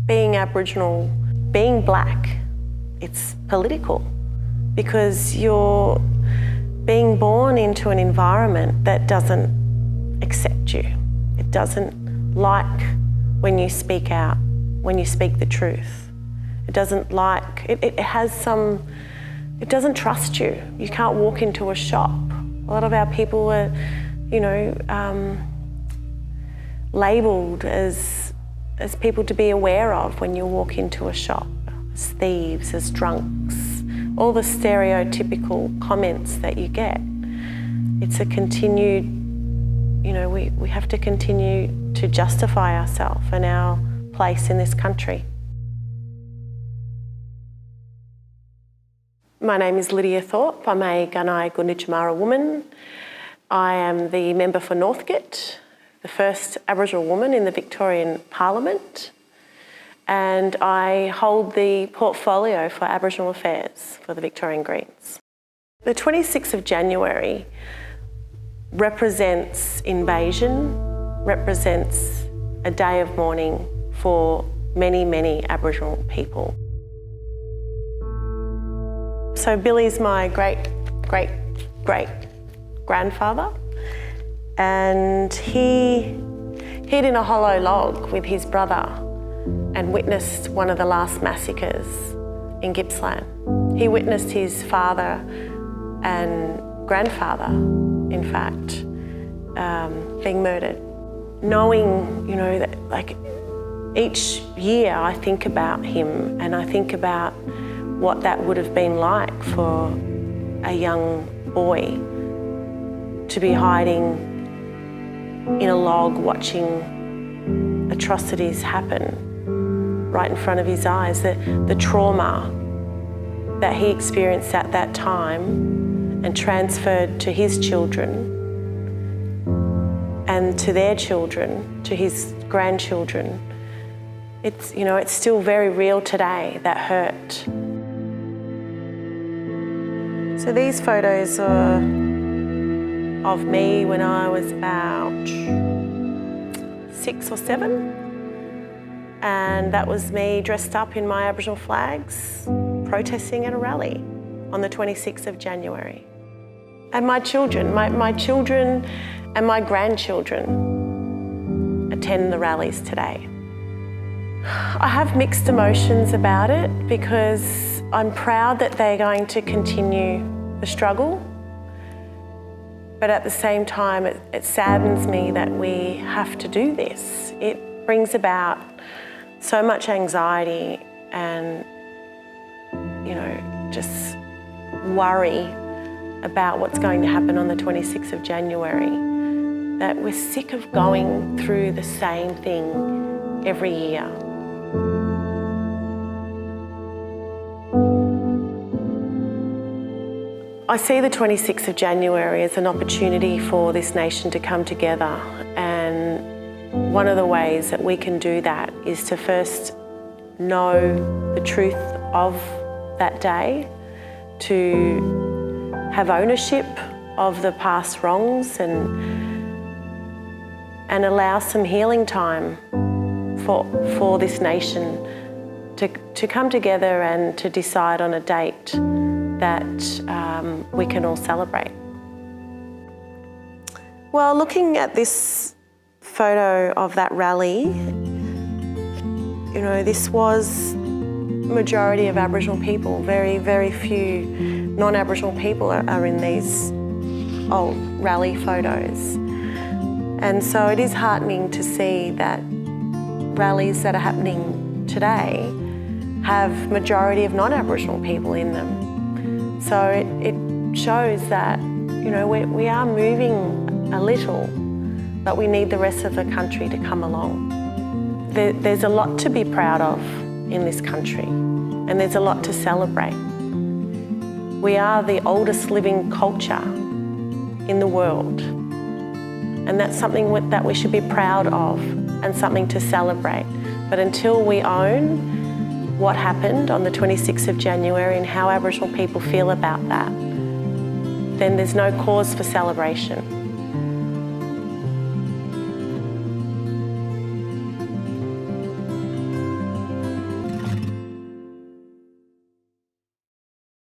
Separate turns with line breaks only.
being Aboriginal, being black, it's political because you're being born into an environment that doesn't accept you. It doesn't like when you speak out, when you speak the truth. It doesn't like, it doesn't trust you. You can't walk into a shop. A lot of our people are, labelled as people to be aware of when you walk into a shop, as thieves, as drunks, all the stereotypical comments that you get. It's a continued, we have to continue to justify ourselves and our place in this country. My name is Lidia Thorpe. I'm a Gunai Gunditjmara woman. I am the member for Northcote, the first Aboriginal woman in the Victorian Parliament, and I hold the portfolio for Aboriginal Affairs for the Victorian Greens. The 26th of January represents invasion, represents a day of mourning for many, many Aboriginal people. So Billy's my great-great-great-grandfather, and he hid in a hollow log with his brother and witnessed one of the last massacres in Gippsland. He witnessed his father and grandfather, in fact, being murdered. Knowing, that each year I think about him and I think about what that would have been like for a young boy to be hiding in a log watching atrocities happen right in front of his eyes, the trauma that he experienced at that time and transferred to his children and to their children, to his grandchildren. It's still very real today, that hurt. So these photos are of me when I was about 6 or 7. And that was me dressed up in my Aboriginal flags, protesting at a rally on the 26th of January. And my children, my children and my grandchildren attend the rallies today. I have mixed emotions about it because I'm proud that they're going to continue the struggle, but at the same time it saddens me that we have to do this. It brings about so much anxiety and, just worry about what's going to happen on the 26th of January, that we're sick of going through the same thing every year. I see the 26th of January as an opportunity for this nation to come together, and one of the ways that we can do that is to first know the truth of that day, to have ownership of the past wrongs and allow some healing time for this nation to come together and to decide on a date that we can all celebrate. Well, looking at this photo of that rally, this was majority of Aboriginal people. Very, very few non-Aboriginal people are in these old rally photos. And so it is heartening to see that rallies that are happening today have majority of non-Aboriginal people in them. So it shows that, we are moving a little, but we need the rest of the country to come along. There's a lot to be proud of in this country, and there's a lot to celebrate. We are the oldest living culture in the world, and that's something that we should be proud of and something to celebrate. But until we own what happened on the 26th of January and how Aboriginal people feel about that, then there's no cause for celebration.